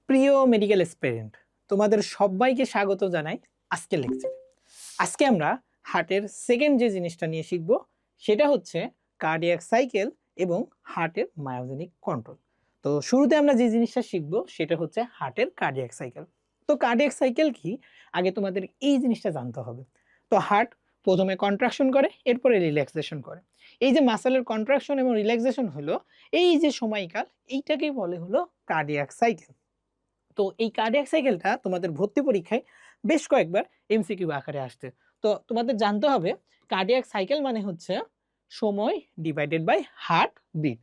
প্রিয় medical student, তোমাদের সবাইকে স্বাগত জানাই আজকের লেকচারে। আজকে আমরা হার্টের সেকেন্ড যে জিনিসটা নিয়ে শিখব সেটা হচ্ছে কার্ডিয়াক সাইকেল এবং হার্টের মায়োজেনিক কন্ট্রোল। তো শুরুতে আমরা যে জিনিসটা শিখব সেটা হচ্ছে হার্টের কার্ডিয়াক সাইকেল। তো কার্ডিয়াক সাইকেল কি, আগে তোমাদের এই জিনিসটা জানতে হবে। তো হার্ট প্রথমে কন্ট্রাকশন করে, এরপরে রিল্যাক্সেশন করে। এই যে মাসেলের কন্ট্রাকশন এবং রিল্যাক্সেশন হলো এই যে সময়কাল, এইটাকেই বলে হলো কার্ডিয়াক সাইকেল। তো এই কার্ডিয়াক সাইকেলটা তোমাদের ভর্তি পরীক্ষায় বেশ কয়েকবার এমসিকিউ আকারে আসছে। তো তোমাদের জানতে হবে কার্ডিয়াক সাইকেল মানে হচ্ছে সময় ডিভাইডেড বাই হার্ট বিট।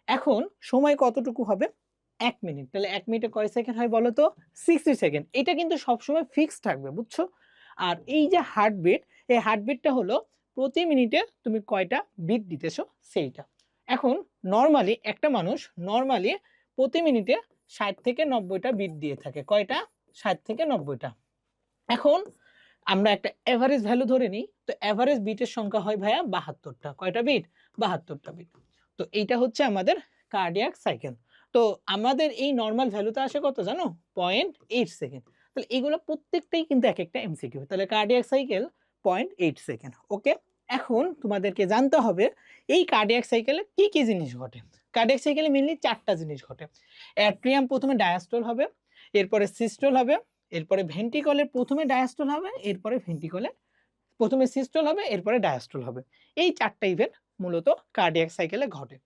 এখন সময় কতটুকু হবে? 1 মিনিট। তাহলে 1 মিনিটে কয় সেকেন্ড হয় বলো তো? 60 সেকেন্ড। এটা কিন্তু সবসময় ফিক্সড থাকবে, বুঝছো? আর এই যে হার্টবিট, এই হার্টবিটটা হলো প্রতি মিনিটে তুমি কয়টা বিট দিতেছো সেইটা। এখন নর্মালি একটা মানুষ প্রতি মিনিটে 60 থেকে 90টা বিট দিয়ে থাকে। কয়টা? 60 থেকে 90টা। এখন আমরা একটা এভারেজ ভ্যালু ধরে নিই। তো এভারেজ বিটের সংখ্যা হয় ভাইয়া 72টা। কয়টা বিট? 72টা বিট। তো এইটা হচ্ছে আমাদের কার্ডিয়াক সাইকেল। তো আমাদের এই নরমাল ভ্যালুতে আসে কত জানো? 0.8 সেকেন্ড। তাহলে এগুলো প্রত্যেকটাই কিন্তু এক একটা এমসিকিউ। তাহলে কার্ডিয়াক সাইকেল 0.8 সেকেন্ড। ওকে, এখন তোমাদেরকে জানতে হবে এই কার্ডিয়াক সাইকেলে কি কি জিনিস ঘটে। কার্ডিয়াক সাইকেলে মেইনলি 4টা জিনিস ঘটে। অ্যাট্রিয়াম প্রথমে ডায়াস্টল হবে, এরপরে সিস্টল হবে, এরপরে ভেন্ট্রিকলের প্রথমে ডায়াস্টল হবে, এরপরে ভেন্ট্রিকলে প্রথমে সিস্টল হবে, এরপরে ডায়াস্টল হবে। এই 4টা ইভেন্ট মূলত কার্ডিয়াক সাইকেলে ঘটে।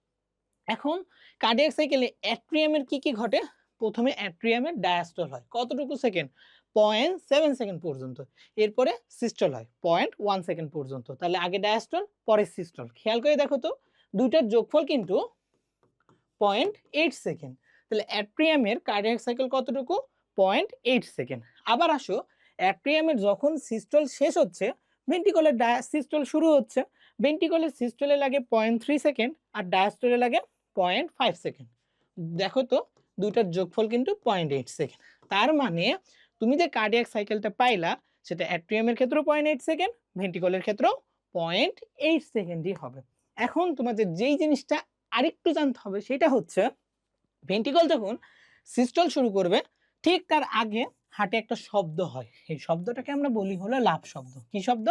এখন কার্ডিয়াক সাইকেলে অ্যাট্রিয়ামের কি কি ঘটে? প্রথমে অ্যাট্রিয়ামের ডায়াস্টল হয় কতটুকু সেকেন্ড? 0.7 সেকেন্ড পর্যন্ত। এরপরে সিস্টল হয় 0.1 সেকেন্ড পর্যন্ত। তাহলে আগে ডায়াস্টল পরে সিস্টল। খেয়াল করে দেখো তো, দুইটার যোগফল কিন্তু 0.8 সেকেন্ড। তাহলে অ্যাট্রিয়ামের কার্ডিয়াক সাইকেল কতটুকু? 0.8 সেকেন্ড। আবার আসো, অ্যাট্রিয়ামের যখন সিস্টল শেষ হচ্ছে, ভেন্ট্রিকলের সিস্টল শুরু হচ্ছে। ভেন্ট্রিকলের সিস্টলে লাগে 0.3 সেকেন্ড আর ডায়াস্টলে লাগে 0.5 সেকেন্ড। দেখো তো, দুইটার যোগফল কিন্তু 0.8 সেকেন্ড। তার মানে তুমি যে কার্ডিয়াক সাইকেলটা পাইলা সেটা অ্যাট্রিয়ামের ক্ষেত্রেও 0.8 সেকেন্ড, ভেন্ট্রিকলের ক্ষেত্রেও 0.8 সেকেন্ডই হবে। এখন তোমাদের যেই জিনিসটা আরেকটু জানতে হবে সেটা হচ্ছে ভেন্ট্রিকল যখন সিস্টল শুরু করবে ঠিক তার আগে হার্টে একটা শব্দ হয়। এই শব্দটাকে আমরা বলি হলো লাভ শব্দ। কি শব্দ?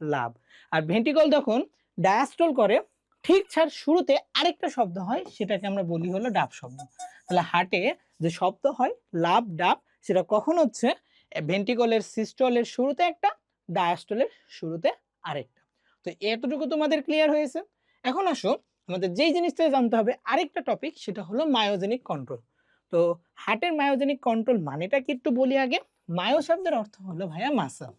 লাভ। আর ভেন্ট্রিকল যখন ডায়াস্টল করে ঠিক তার শুরুতে আরেকটা শব্দ হয়, সেটাকে আমরা বলি হলো ডাব শব্দ। তাহলে হার্টে যে শব্দ হয় লাভ ডাব, সেটা কখন হচ্ছে? ভেন্ট্রিকলের সিস্টলের শুরুতে একটা, ডায়াস্টলের শুরুতে আরেকটা। তো এতটুকু তোমাদের ক্লিয়ার হয়েছে। এখন আসো, আমাদের যেই জিনিসটা জানতে হবে আরেকটা টপিক, সেটা হলো মায়োজেনিক কন্ট্রোল। তো হার্টের মায়োজেনিক কন্ট্রোল মানেটা কি একটু বলি আগে। মায়ো শব্দের অর্থ হলো ভাইয়া মাসল।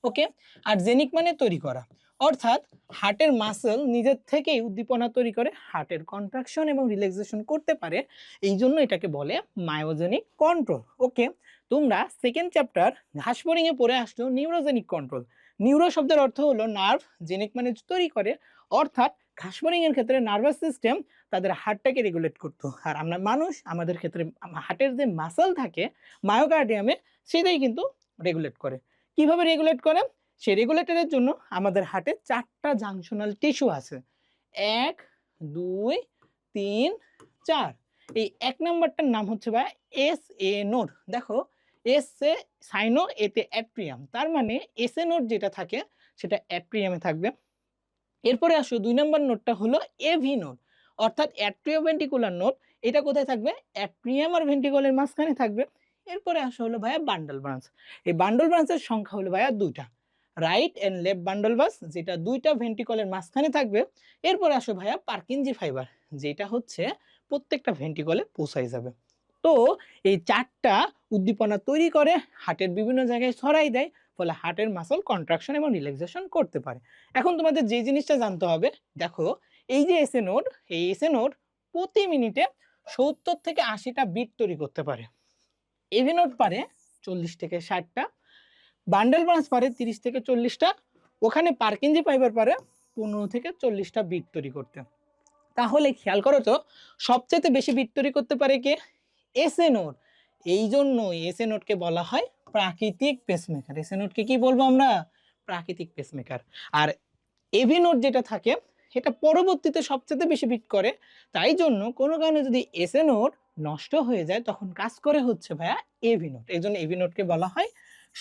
ওকে, আর জেনিক মানে তৈরি করা, অর্থাৎ হার্টের মাসল নিজের থেকেই উদ্দীপনা তৈরি করে হার্টের কন্ট্রাকশন এবং রিল্যাক্সেশন করতে পারে। এই জন্য এটাকে বলে মায়োজেনিক কন্ট্রোল। ওকে, তোমরা সেকেন্ড চ্যাপ্টার ঘাসফড়িং এ পড়ে আসছো নিউরোজেনিক কন্ট্রোল। নিউরো শব্দের অর্থ হলো নার্ভ, জেনিক মানে তৈরি করে, অর্থাৎ ঘাসফড়িং এর ক্ষেত্রে নার্ভাস সিস্টেম তাদের হার্টটাকে রেগুলেট করতো। আর আমরা মানুষ, আমাদের ক্ষেত্রে হার্টের যে মাসল থাকে মায়োকার্ডিয়ামে, সেটাই কিন্তু রেগুলেট করে। কিভাবে রেগুলেট করে? সেই রেগুলেটরের জন্য আমাদের হার্টে 4টা জাংশনাল টিস্যু আছে। 1, 2, 3, 4। এই 1 নাম্বারটার নাম হচ্ছে ভাই এস এ নোড। দেখো, এস এ সাইনো, এতে অ্যাট্রিয়াম, তার মানে এস এ নোড যেটা থাকে সেটা অ্যাট্রিয়ামে থাকবে। এরপরে আসো 2 নাম্বার নোডটা হলো এভি নোড, অর্থাৎ অ্যাট্রিওভেন্ট্রিকুলার নোড। এটা কোথায় থাকবে? অ্যাট্রিয়াম আর ভেন্ট্রিকলের মাঝখানে থাকবে। এরপরে আসা হলো ভাইয়া বান্ডল ব্রাঞ্চ। এই বান্ডল ব্রাঞ্চের সংখ্যা হলো ভাইয়া 2টা, right and left bundle branch, যেটা 2টা ভেন্ট্রিকলের মাঝখানে থাকবে। এরপরে আসো ভাইয়া পার্কিনজি ফাইবার, যেটা হচ্ছে প্রত্যেকটা ভেন্ট্রিকলে পৌঁছায় যাবে। তো এই 4টা উদ্দীপনা তৈরি করে হার্টের বিভিন্ন জায়গায় ছড়াই দেয়, ফলে হার্টের মাসল কন্ট্রাকশন এবং রিল্যাক্সেশন করতে পারে। এখন তোমাদের যে জিনিসটা জানতে হবে, দেখো এই যে এসএ নোড, এই এসএ নোড প্রতি মিনিটে 70 থেকে 80টা বিট তৈরি করতে পারে। এভি নোড পারে 40 থেকে 60টা, বান্ডেল ব্রাঞ্চ পারে 30 থেকে 40টা, ওখানে পার্কিনজি ফাইবার পারে 15 থেকে 40টা বিট তৈরি করতে। তাহলে খেয়াল করো তো, সবচেয়ে বেশি বিট তৈরি করতে পারে কে? SA node. এই জন্য এসএ নোডকে বলা হয় প্রাকৃতিক পেসমেকার। এসএ নোডকে কি বলবো আমরা? প্রাকৃতিক পেসমেকার। আর এভি নোড যেটা থাকে এটা পরবর্তীতে সবচেয়ে বেশি বিট করে। তাই জন্য কোনো কারণে যদি এসএ নোড নষ্ট হয়ে যায় তখন কাজ করে হচ্ছে ভাইয়া এভি নোড। এজন্য এভি নোডকে বলা হয়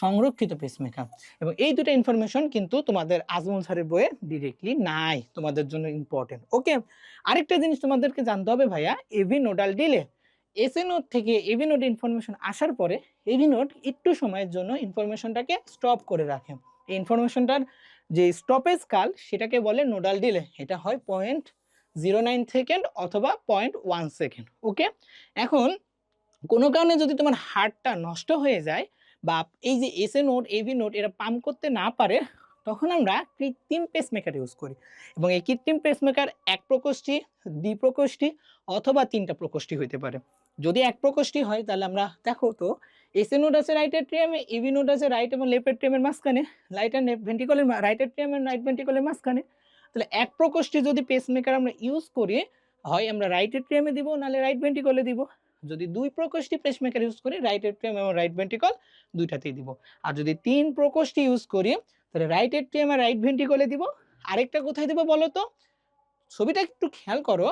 সংরক্ষিত পেসমেকার। এবং এই দুটো ইনফরমেশন কিন্তু তোমাদের আজমল স্যারের বইয়ে ডিরেক্টলি নাই, তোমাদের জন্য ইম্পর্টেন্ট। ওকে, আরেকটা জিনিস তোমাদেরকে জানতে হবে ভাইয়া, AV nodal delay. SA node থেকে এভি নোড ইনফরমেশন আসার পরে এভি নোড একটু সময়ের জন্য ইনফরমেশনটাকে স্টপ করে রাখে। এই ইনফরমেশনটার যে স্টপেজ কাল সেটাকে বলে নোডাল ডিলে। এটা হয় 0.09 সেকেন্ড অথবা 0.1 সেকেন্ড। ওকে, এখন কোনো কারণে যদি তোমার হার্টটা নষ্ট হয়ে যায় বা এই যে এসএ নোড এভি নোড এরা পাম্প করতে না পারে, তখন আমরা কৃত্রিম পেসমেকার ইউজ করি। এবং এই কৃত্রিম পেসমেকার এক প্রকোষ্ঠী, দ্বিপ্রকোষ্ঠী অথবা তিনটা প্রকোষ্ঠী হইতে পারে। যদি এক প্রকোষ্ঠী হয় তাহলে আমরা দেখো তো এসএ নোড আছে রাইট এট্রিয়ামে, এভি নোড আছে রাইট এবং লেফট এট্রিয়ামের মাঝখানে, রাইট এন্ড ভেন্ট্রিকলের রাইট এট্রিয়াম এন্ড রাইট ভেন্ট্রিকলের মাঝখানে। তাহলে এক প্রকোষ্ঠী যদি পেসমেকার আমরা ইউজ করি, হয় আমরা রাইট এট্রিয়ামে দিব নাহলে রাইট ভেন্ট্রিকলে দিব। যদি দুই প্রকোষ্ঠী পেসমেকার ইউজ করি, রাইট এট্রিয়াম এবং রাইট ভেন্ট্রিকল দুইটাতেই দিব। আর যদি তিন প্রকোষ্ঠী ইউজ করি তাহলে রাইট এট্রিয়াম আর রাইট ভেন্ট্রিকলে দিব। আরেকটা কোথায় দিব বলো তো? ছবিটা একটু খেয়াল করো,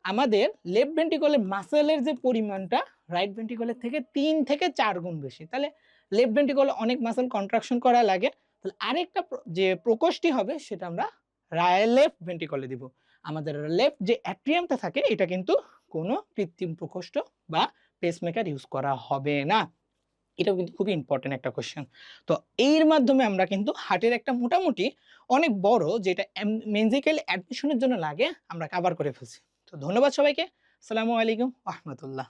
আমাদের লেফট ভেন্ট্রিকলের মাসেলের যে পরিমাণটা রাইট ভেন্ট্রিকলের থেকে 3 থেকে 4 গুণ বেশি। তাহলে লেফট ভেন্ট্রিকলে অনেক মাসেল কন্ট্রাকশন করা লাগে। তাহলে আরেকটা যে প্রকোষ্ঠী হবে সেটা আমরা লেফট ভেন্ট্রিকলে দিব। আমাদের লেফট যে অ্যাট্রিয়ামটা থাকে এটা কিন্তু কোনো কৃত্রিম প্রকোষ্ঠ বা পেসমেকার ইউজ করা হবে না। এটাও কিন্তু খুবই ইম্পর্টেন্ট একটা কোয়েশ্চেন। তো এর মাধ্যমে আমরা কিন্তু হার্টের একটা মোটামুটি অনেক বড় যেটা মেডিকেল অ্যাডমিশনের জন্য লাগে আমরা কভার করে ফেলছি। তো ধন্যবাদ সবাইকে। আসসালামু আলাইকুম ওয়া রাহমাতুল্লাহ।